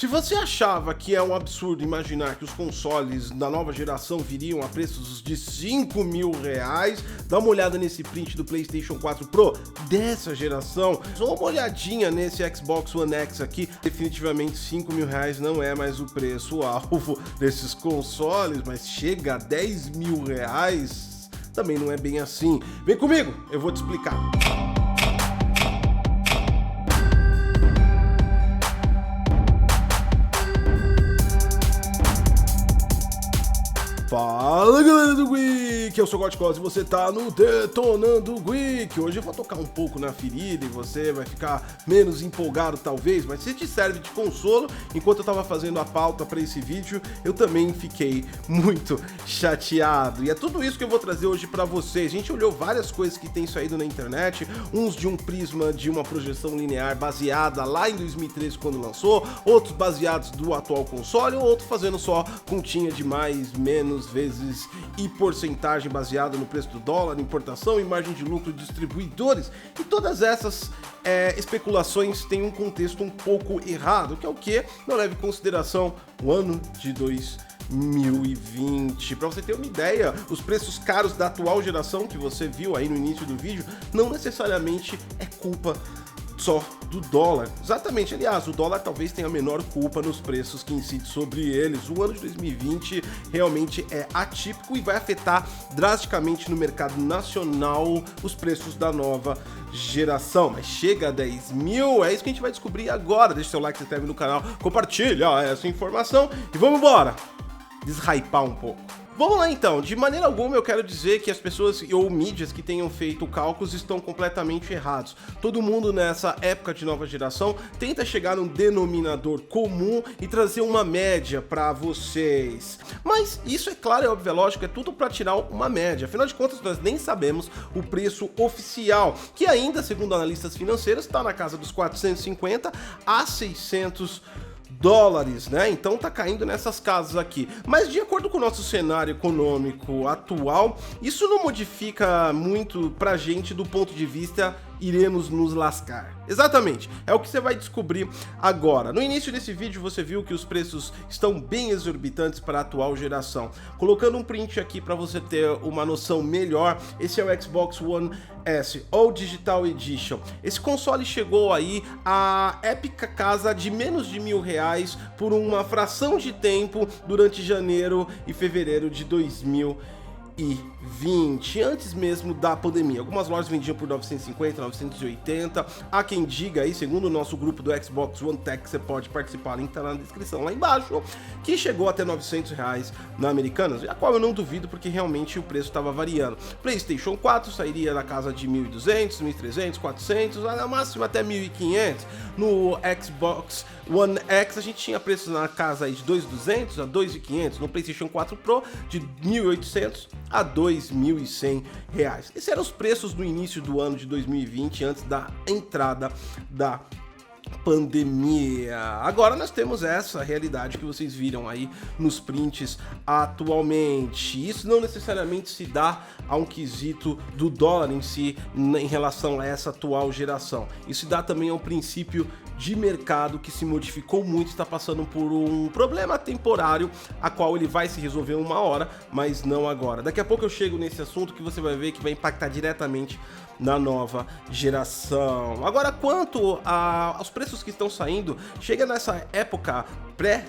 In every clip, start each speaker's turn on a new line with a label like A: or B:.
A: Se você achava que é um absurdo imaginar que os consoles da nova geração viriam a preços de R$5.000, dá uma olhada nesse print do PlayStation 4 Pro dessa geração, dá uma olhadinha nesse Xbox One X aqui, definitivamente R$5.000 não é mais o preço-alvo desses consoles, mas chega a R$10.000, também não é bem assim. Vem comigo, eu vou te explicar. Fala galera do Geek, eu sou o Godcos e você tá no Detonando Geek. Hoje eu vou tocar um pouco na ferida e você vai ficar menos empolgado talvez, mas se te serve de consolo, enquanto eu tava fazendo a pauta para esse vídeo, eu também fiquei muito chateado. E é tudo isso que eu vou trazer hoje para vocês. A gente olhou várias coisas que tem saído na internet, uns de um prisma de uma projeção linear baseada lá em 2013 quando lançou, outros baseados do atual console, outros fazendo só continha de mais, menos vezes e porcentagem baseada no preço do dólar, importação e margem de lucro de distribuidores. E todas essas especulações têm um contexto um pouco errado, que é o que? Não leva em consideração o ano de 2020. Para você ter uma ideia, os preços caros da atual geração que você viu aí no início do vídeo não necessariamente é culpa só do dólar. Exatamente, aliás, o dólar talvez tenha a menor culpa nos preços que incide sobre eles. O ano de 2020 realmente é atípico e vai afetar drasticamente no mercado nacional os preços da nova geração. Mas chega a 10 mil, é isso que a gente vai descobrir agora. Deixa seu like, se inscreve no canal, compartilha essa informação e vamos embora deshypar um pouco. Vamos lá então, de maneira alguma eu quero dizer que as pessoas ou mídias que tenham feito cálculos estão completamente errados. Todo mundo nessa época de nova geração tenta chegar num denominador comum e trazer uma média para vocês. Mas isso é claro, é óbvio, é lógico, é tudo para tirar uma média. Afinal de contas, nós nem sabemos o preço oficial, que ainda, segundo analistas financeiros, está na casa dos 450 a 600 dólares, né? Então tá caindo nessas casas aqui. Mas de acordo com o nosso cenário econômico atual, isso não modifica muito pra gente do ponto de vista iremos nos lascar. Exatamente, é o que você vai descobrir agora. No início desse vídeo você viu que os preços estão bem exorbitantes para a atual geração. Colocando um print aqui para você ter uma noção melhor, esse é o Xbox One S, ou Digital Edition. Esse console chegou aí à épica casa de menos de R$1.000 por uma fração de tempo durante janeiro e fevereiro de 2020, antes mesmo da pandemia. Algumas lojas vendiam por 950, 980. Há quem diga aí, segundo o nosso grupo do Xbox One Tech, você pode participar, link tá na descrição lá embaixo, que chegou até R$900 na Americanas, a qual eu não duvido porque realmente o preço estava variando. PlayStation 4 sairia na casa de 1.200, 1.300, 400, na máxima até 1.500. No Xbox One X a gente tinha preços na casa aí de 2.200 a 2.500, no PlayStation 4 Pro de 1.800 a R$2.100. Esses eram os preços no início do ano de 2020, antes da entrada da pandemia. Agora nós temos essa realidade que vocês viram aí nos prints atualmente. Isso não necessariamente se dá a um quesito do dólar em si em relação a essa atual geração. Isso se dá também ao princípio de mercado que se modificou muito, está passando por um problema temporário, a qual ele vai se resolver uma hora, mas não agora. Daqui a pouco eu chego nesse assunto que você vai ver que vai impactar diretamente na nova geração. Agora, quanto aos preços que estão saindo, chega nessa época pré,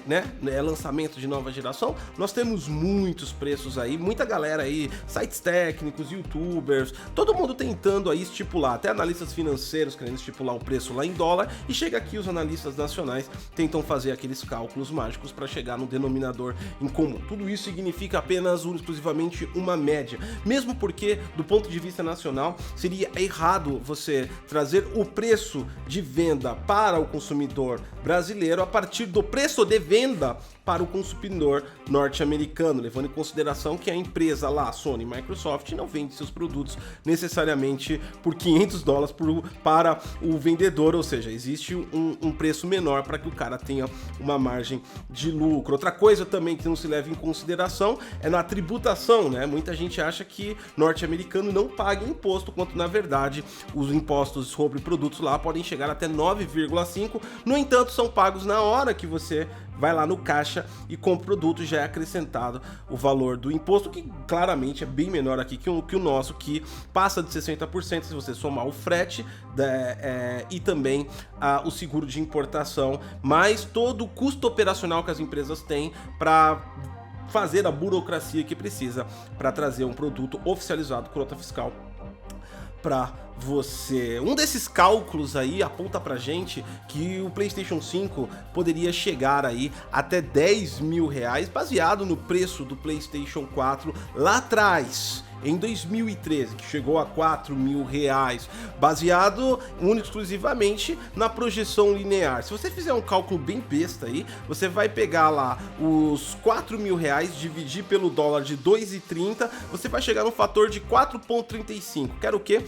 A: lançamento de nova geração, nós temos muitos preços aí, muita galera aí, sites técnicos, youtubers, todo mundo tentando aí estipular, até analistas financeiros querendo estipular o preço lá em dólar, e chega aqui os analistas nacionais tentam fazer aqueles cálculos mágicos para chegar no denominador em comum. Tudo isso significa apenas exclusivamente uma média, mesmo porque do ponto de vista nacional seria errado você trazer o preço de venda para o consumidor brasileiro a partir do preço de venda para o consumidor norte-americano, levando em consideração que a empresa lá, a Sony e Microsoft, não vende seus produtos necessariamente por $500 para o vendedor, ou seja, existe um preço menor para que o cara tenha uma margem de lucro. Outra coisa também que não se leva em consideração é na tributação, né? Muita gente acha que norte-americano não paga imposto, quanto na verdade, os impostos sobre produtos lá podem chegar até 9,5%. No entanto, são pagos na hora que você vai lá no caixa e compra o produto, já é acrescentado o valor do imposto, que claramente é bem menor aqui que o nosso, que passa de 60% se você somar o frete e também o seguro de importação, mais todo o custo operacional que as empresas têm para fazer a burocracia que precisa para trazer um produto oficializado com nota fiscal para você. Um desses cálculos aí aponta pra gente que o PlayStation 5 poderia chegar aí até 10 mil reais, baseado no preço do PlayStation 4 lá atrás, em 2013, que chegou a 4 mil reais, baseado único exclusivamente na projeção linear. Se você fizer um cálculo bem besta aí, você vai pegar lá os 4 mil reais, dividir pelo dólar de 2,30, você vai chegar no fator de 4,35. Quero o quê?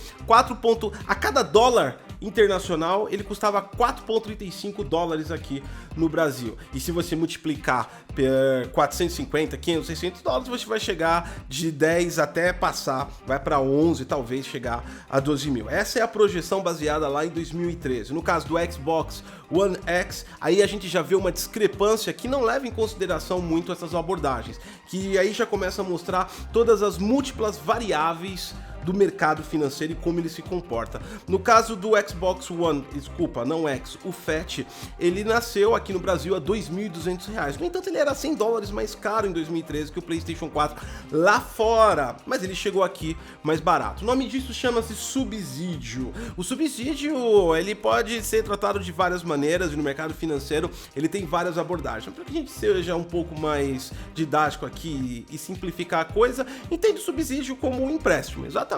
A: A cada dólar internacional, ele custava 4,35 dólares aqui no Brasil. E se você multiplicar por 450, 500, 600 dólares, você vai chegar de 10 até passar, vai para 11, talvez chegar a 12 mil. Essa é a projeção baseada lá em 2013. No caso do Xbox One X, aí a gente já vê uma discrepância que não leva em consideração muito essas abordagens, que aí já começa a mostrar todas as múltiplas variáveis do mercado financeiro e como ele se comporta. No caso do Xbox One, desculpa, não X, o Fat, ele nasceu aqui no Brasil a R$ 2.200. No entanto, ele era 100 dólares mais caro em 2013 que o PlayStation 4 lá fora, mas ele chegou aqui mais barato. O nome disso chama-se subsídio. O subsídio, ele pode ser tratado de várias maneiras e no mercado financeiro ele tem várias abordagens. Para que a gente seja um pouco mais didático aqui e simplificar a coisa, entende o subsídio como um empréstimo, exatamente.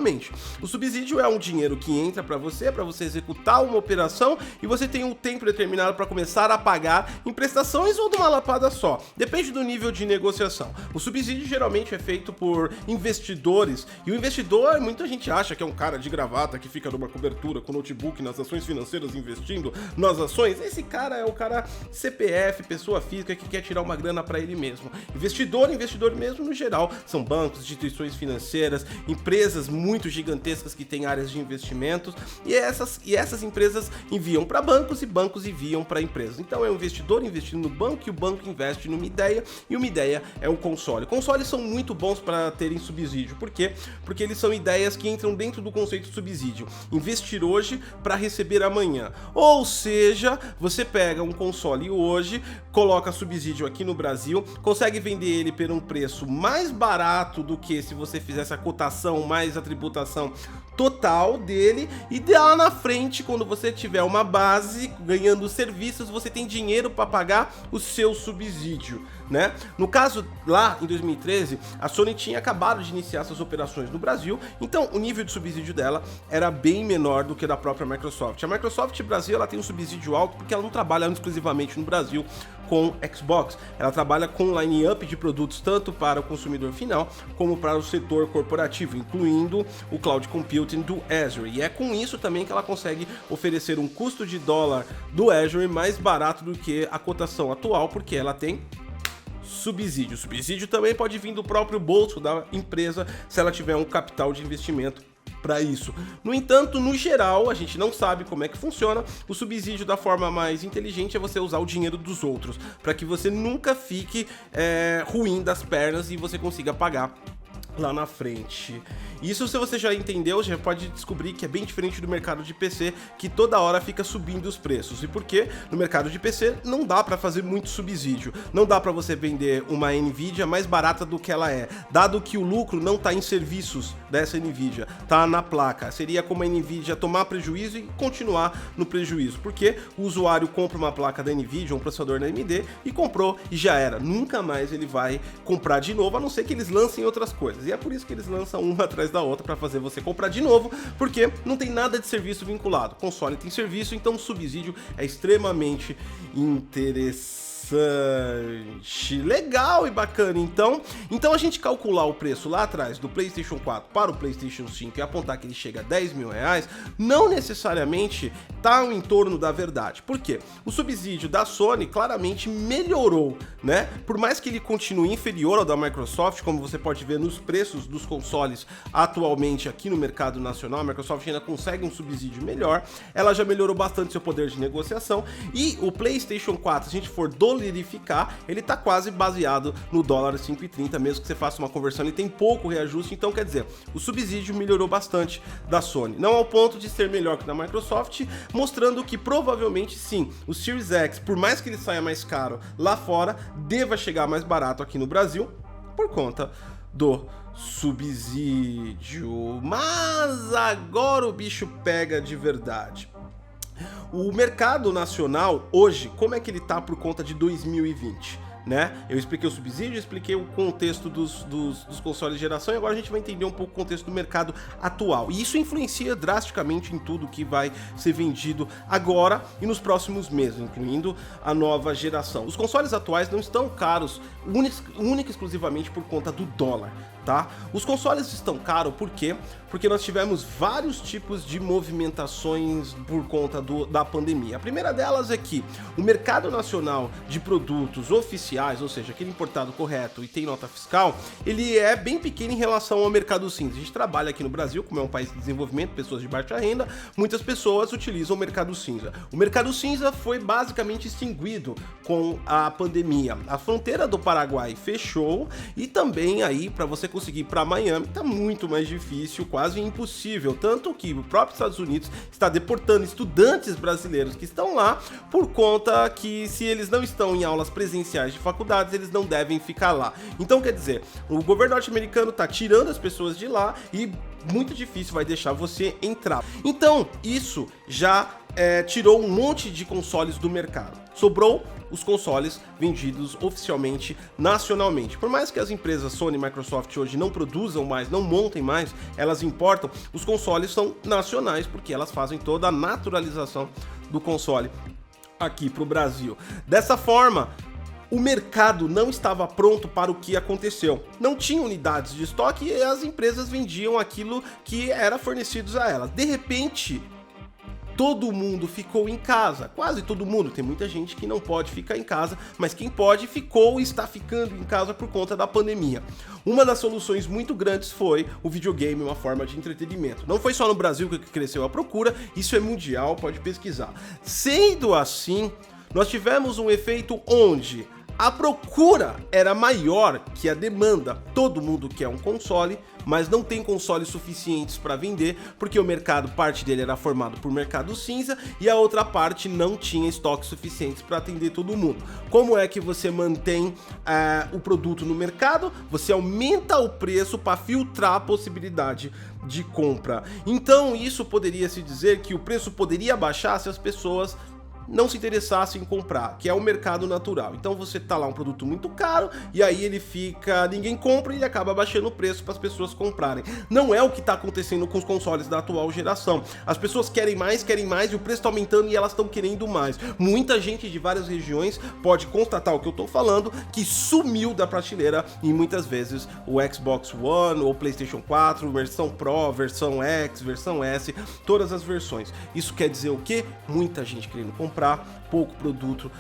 A: O subsídio é um dinheiro que entra para você executar uma operação e você tem um tempo determinado para começar a pagar em prestações ou de uma lapada só. Depende do nível de negociação. O subsídio geralmente é feito por investidores e o investidor, muita gente acha que é um cara de gravata que fica numa cobertura com notebook nas ações financeiras investindo nas ações. Esse cara é o cara CPF, pessoa física que quer tirar uma grana para ele mesmo. Investidor mesmo no geral, são bancos, instituições financeiras, empresas muito gigantescas que têm áreas de investimentos e essas empresas enviam para bancos e bancos enviam para empresas. Então é o investidor investindo no banco e o banco investe numa ideia e uma ideia é um console. Consoles são muito bons para terem subsídio. Por quê? Porque eles são ideias que entram dentro do conceito de subsídio. Investir hoje para receber amanhã. Ou seja, você pega um console hoje, coloca subsídio aqui no Brasil, consegue vender ele por um preço mais barato do que se você fizesse a cotação mais a tributação total dele e lá na frente, quando você tiver uma base ganhando serviços, você tem dinheiro para pagar o seu subsídio, né? No caso, lá em 2013, a Sony tinha acabado de iniciar suas operações no Brasil, então o nível de subsídio dela era bem menor do que da própria Microsoft. A Microsoft Brasil, ela tem um subsídio alto porque ela não trabalha exclusivamente no Brasil com Xbox, ela trabalha com line-up de produtos tanto para o consumidor final como para o setor corporativo, incluindo o Cloud Computing do Azure, e é com isso também que ela consegue oferecer um custo de dólar do Azure mais barato do que a cotação atual, porque ela tem subsídio. O subsídio também pode vir do próprio bolso da empresa se ela tiver um capital de investimento para isso. No entanto, no geral, a gente não sabe como é que funciona. O subsídio da forma mais inteligente é você usar o dinheiro dos outros, para que você nunca fique ruim das pernas e você consiga pagar lá na frente. Isso, se você já entendeu, já pode descobrir que é bem diferente do mercado de PC, que toda hora fica subindo os preços. E por quê? No mercado de PC não dá para fazer muito subsídio, não dá para você vender uma Nvidia mais barata do que ela é, dado que o lucro não está em serviços dessa Nvidia, tá na placa. Seria como a Nvidia tomar prejuízo e continuar no prejuízo, porque o usuário compra uma placa da Nvidia, um processador da AMD e comprou e já era. Nunca mais ele vai comprar de novo, a não ser que eles lancem outras coisas. E é por isso que eles lançam uma atrás da outra para fazer você comprar de novo, porque não tem nada de serviço vinculado. Console tem serviço, então o subsídio é extremamente interessante. interessante, legal e bacana. Então a gente calcular o preço lá atrás do PlayStation 4 para o PlayStation 5 e apontar que ele chega a 10 mil reais, não necessariamente tá em torno da verdade. Por quê? O subsídio da Sony claramente melhorou, né? Por mais que ele continue inferior ao da Microsoft, como você pode ver nos preços dos consoles atualmente aqui no mercado nacional, a Microsoft ainda consegue um subsídio melhor, ela já melhorou bastante seu poder de negociação, e o PlayStation 4, se a gente for dolarificar, ele tá quase baseado no dólar 5,30, mesmo que você faça uma conversão, ele tem pouco reajuste, então quer dizer, o subsídio melhorou bastante da Sony, não ao ponto de ser melhor que da Microsoft, mostrando que provavelmente sim, o Series X, por mais que ele saia mais caro lá fora, deva chegar mais barato aqui no Brasil, por conta do subsídio. Mas agora o bicho pega de verdade. O mercado nacional hoje, como é que ele tá por conta de 2020? Né? Eu expliquei o subsídio, expliquei o contexto dos consoles de geração e agora a gente vai entender um pouco o contexto do mercado atual. E isso influencia drasticamente em tudo que vai ser vendido agora e nos próximos meses, incluindo a nova geração. Os consoles atuais não estão caros única e exclusivamente por conta do dólar. Tá? Os consoles estão caros por quê? Porque nós tivemos vários tipos de movimentações por conta da pandemia. A primeira delas é que o mercado nacional de produtos oficiais, ou seja, aquele importado correto e tem nota fiscal, ele é bem pequeno em relação ao mercado cinza. A gente trabalha aqui no Brasil, como é um país de desenvolvimento, pessoas de baixa renda, muitas pessoas utilizam o mercado cinza. O mercado cinza foi basicamente extinguido com a pandemia. A fronteira do Paraguai fechou e também aí para você conseguir para Miami tá muito mais difícil, quase impossível, tanto que o próprio Estados Unidos está deportando estudantes brasileiros que estão lá por conta que se eles não estão em aulas presenciais de faculdades, eles não devem ficar lá. Então quer dizer, o governo norte-americano tá tirando as pessoas de lá e muito difícil vai deixar você entrar. Então isso já tirou um monte de consoles do mercado. Sobrou os consoles vendidos oficialmente nacionalmente. Por mais que as empresas Sony e Microsoft hoje não produzam mais, não montem mais, elas importam, os consoles são nacionais porque elas fazem toda a naturalização do console aqui para o Brasil. Dessa forma, o mercado não estava pronto para o que aconteceu. Não tinha unidades de estoque e as empresas vendiam aquilo que era fornecido a elas. De repente, todo mundo ficou em casa, quase todo mundo, tem muita gente que não pode ficar em casa, mas quem pode ficou e está ficando em casa por conta da pandemia. Uma das soluções muito grandes foi o videogame, uma forma de entretenimento. Não foi só no Brasil que cresceu a procura, isso é mundial, pode pesquisar. Sendo assim, nós tivemos um efeito onde a procura era maior que a demanda. Todo mundo quer um console, mas não tem consoles suficientes para vender, porque o mercado, parte dele era formado por mercado cinza e a outra parte não tinha estoques suficientes para atender todo mundo. Como é que você mantém o produto no mercado? Você aumenta o preço para filtrar a possibilidade de compra. Então isso poderia se dizer que o preço poderia baixar se as pessoas não se interessasse em comprar, que é o mercado natural. Então você tá lá um produto muito caro e aí ele fica, ninguém compra e ele acaba baixando o preço para as pessoas comprarem. Não é o que tá acontecendo com os consoles da atual geração. As pessoas querem mais e o preço tá aumentando e elas estão querendo mais. Muita gente de várias regiões pode constatar o que eu tô falando, que sumiu da prateleira e muitas vezes o Xbox One ou PlayStation 4, versão Pro, versão X, versão S, todas as versões. Isso quer dizer o quê? Muita gente querendo comprar, pouco produto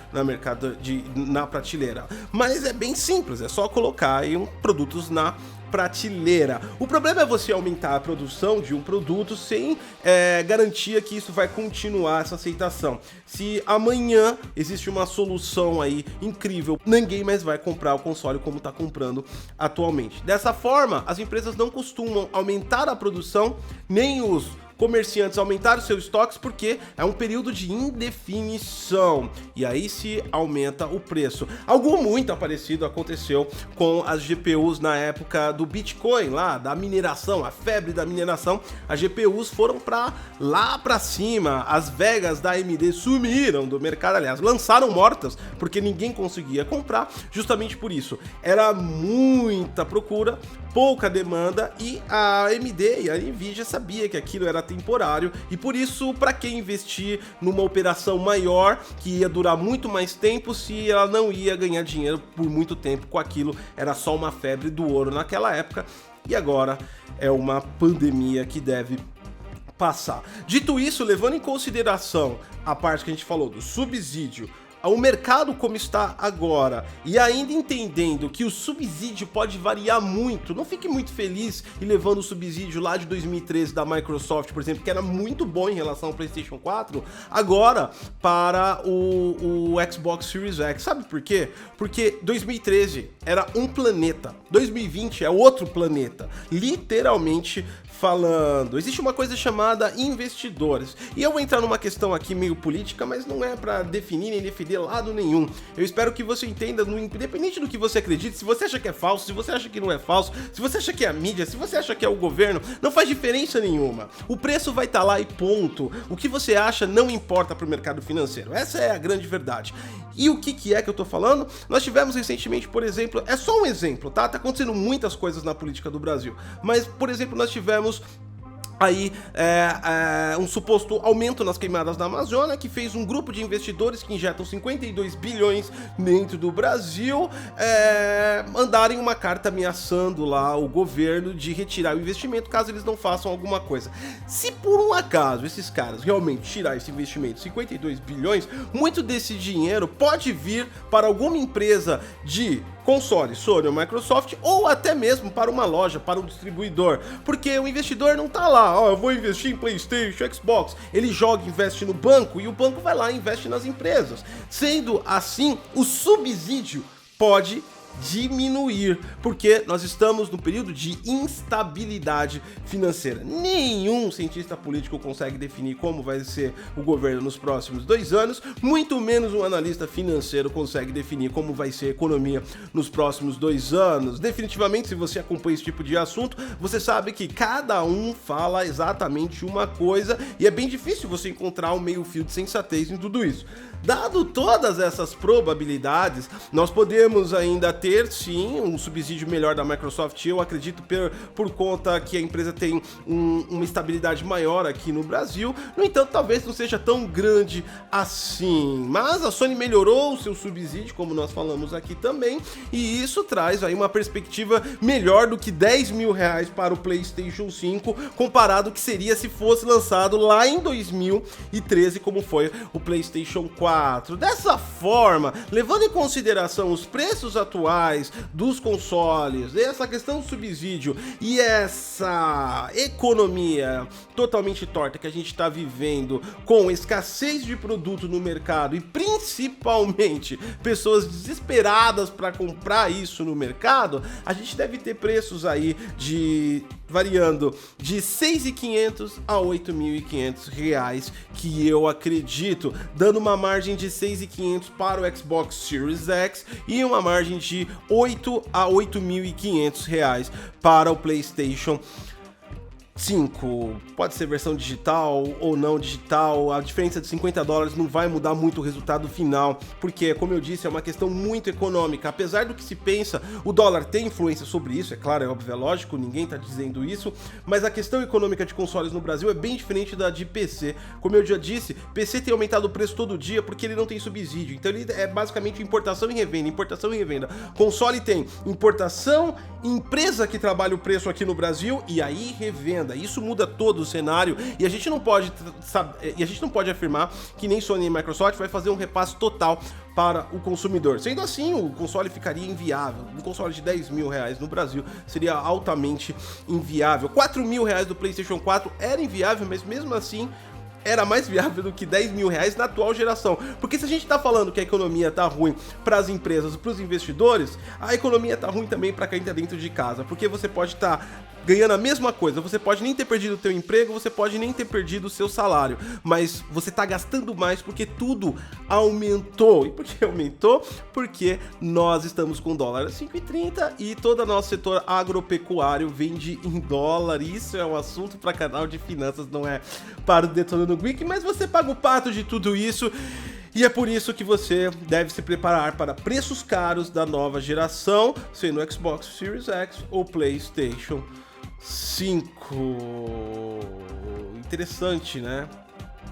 A: na prateleira. Mas é bem simples, é só colocar aí produtos na prateleira. O problema é você aumentar a produção de um produto sem garantia que isso vai continuar essa aceitação. Se amanhã existe uma solução aí incrível, ninguém mais vai comprar o console como está comprando atualmente. Dessa forma, as empresas não costumam aumentar a produção, nem os comerciantes aumentaram seus estoques porque é um período de indefinição e aí se aumenta o preço. Algo muito parecido aconteceu com as GPUs na época do Bitcoin, lá da mineração, a febre da mineração. As GPUs foram lá para cima, as Vegas da AMD sumiram do mercado, aliás, lançaram mortas porque ninguém conseguia comprar, justamente por isso. Era muita procura, pouca demanda e a AMD e a Nvidia sabia que aquilo era temporário, e por isso, para que investir numa operação maior, que ia durar muito mais tempo, se ela não ia ganhar dinheiro por muito tempo com aquilo, era só uma febre do ouro naquela época, e agora é uma pandemia que deve passar. Dito isso, levando em consideração a parte que a gente falou do subsídio, o mercado como está agora, e ainda entendendo que o subsídio pode variar muito, não fique muito feliz e levando o subsídio lá de 2013 da Microsoft, por exemplo, que era muito bom em relação ao PlayStation 4, agora para o Xbox Series X. Sabe por quê? Porque 2013 era um planeta, 2020 é outro planeta, literalmente falando. Existe uma coisa chamada investidores, e eu vou entrar numa questão aqui meio política, mas não é para definir nem defender lado nenhum. Eu espero que você entenda, independente do que você acredite, se você acha que é falso, se você acha que não é falso, se você acha que é a mídia, se você acha que é o governo, não faz diferença nenhuma. O preço vai estar lá e ponto. O que você acha não importa para o mercado financeiro. Essa é a grande verdade. E o que é que eu tô falando? Nós tivemos recentemente, por exemplo, é só um exemplo, tá? Tá acontecendo muitas coisas na política do Brasil, mas, por exemplo, nós tivemos aí um suposto aumento nas queimadas da Amazônia, que fez um grupo de investidores que injetam 52 bilhões dentro do Brasil mandarem uma carta ameaçando lá o governo de retirar o investimento caso eles não façam alguma coisa. Se por um acaso esses caras realmente tirar esse investimento, 52 bilhões, muito desse dinheiro pode vir para alguma empresa de console, Sony ou Microsoft, ou até mesmo para uma loja, para um distribuidor, porque o investidor não tá lá, eu vou investir em PlayStation, Xbox, ele joga, investe no banco, e o banco vai lá e investe nas empresas. Sendo assim, o subsídio pode diminuir, porque nós estamos no período de instabilidade financeira. Nenhum cientista político consegue definir como vai ser o governo nos próximos 2 anos, muito menos um analista financeiro consegue definir como vai ser a economia nos próximos 2 anos. Definitivamente, se você acompanha esse tipo de assunto, você sabe que cada um fala exatamente uma coisa, e é bem difícil você encontrar um meio fio de sensatez em tudo isso. Dado todas essas probabilidades, nós podemos ainda ter, sim, um subsídio melhor da Microsoft. Eu acredito por conta que a empresa tem uma estabilidade maior aqui no Brasil. No entanto, talvez não seja tão grande assim. Mas a Sony melhorou o seu subsídio, como nós falamos aqui também, e isso traz aí uma perspectiva melhor do que 10 mil reais para o PlayStation 5, comparado ao que seria se fosse lançado lá em 2013, como foi o PlayStation 4. Dessa forma, levando em consideração os preços atuais dos consoles, essa questão do subsídio e essa economia totalmente torta que a gente está vivendo, com escassez de produto no mercado e principalmente pessoas desesperadas para comprar isso no mercado, a gente deve ter preços aí variando de R$ 6.500 a R$ 8.500 reais, que eu acredito, dando uma margem de R$ 6.500 para o Xbox Series X e uma margem de R$ 8 a R$ 8.500 reais para o PlayStation 5, pode ser versão digital ou não digital, a diferença de $50 não vai mudar muito o resultado final, porque, como eu disse, é uma questão muito econômica. Apesar do que se pensa, o dólar tem influência sobre isso, é claro, é óbvio, é lógico, ninguém tá dizendo isso, mas a questão econômica de consoles no Brasil é bem diferente da de PC. Como eu já disse, PC tem aumentado o preço todo dia porque ele não tem subsídio, então ele é basicamente importação e revenda, importação e revenda. Console tem importação, empresa que trabalha o preço aqui no Brasil e aí revenda. Isso muda todo o cenário e a gente não pode afirmar que nem Sony e Microsoft vai fazer um repasse total para o consumidor. Sendo assim, o console ficaria inviável. Um console de 10 mil reais no Brasil seria altamente inviável. 4 mil reais do PlayStation 4 era inviável, mas mesmo assim era mais viável do que 10 mil reais na atual geração. Porque se a gente tá falando que a economia tá ruim para as empresas e para os investidores, a economia tá ruim também para quem tá dentro de casa. Porque você pode estar ganhando a mesma coisa, você pode nem ter perdido o teu emprego, você pode nem ter perdido o seu salário, mas você tá gastando mais porque tudo aumentou. E por que aumentou? Porque nós estamos com dólar a 5,30 e todo o nosso setor agropecuário vende em dólar. Isso é um assunto para canal de finanças, não é para o Detonando Geek, mas você paga o pato de tudo isso. E é por isso que você deve se preparar para preços caros da nova geração, sendo o Xbox Series X ou PlayStation 5. interessante, né?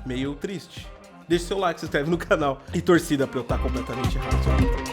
A: Meio triste. Deixe seu like, se inscreve no canal. E torcida pra eu estar completamente errado.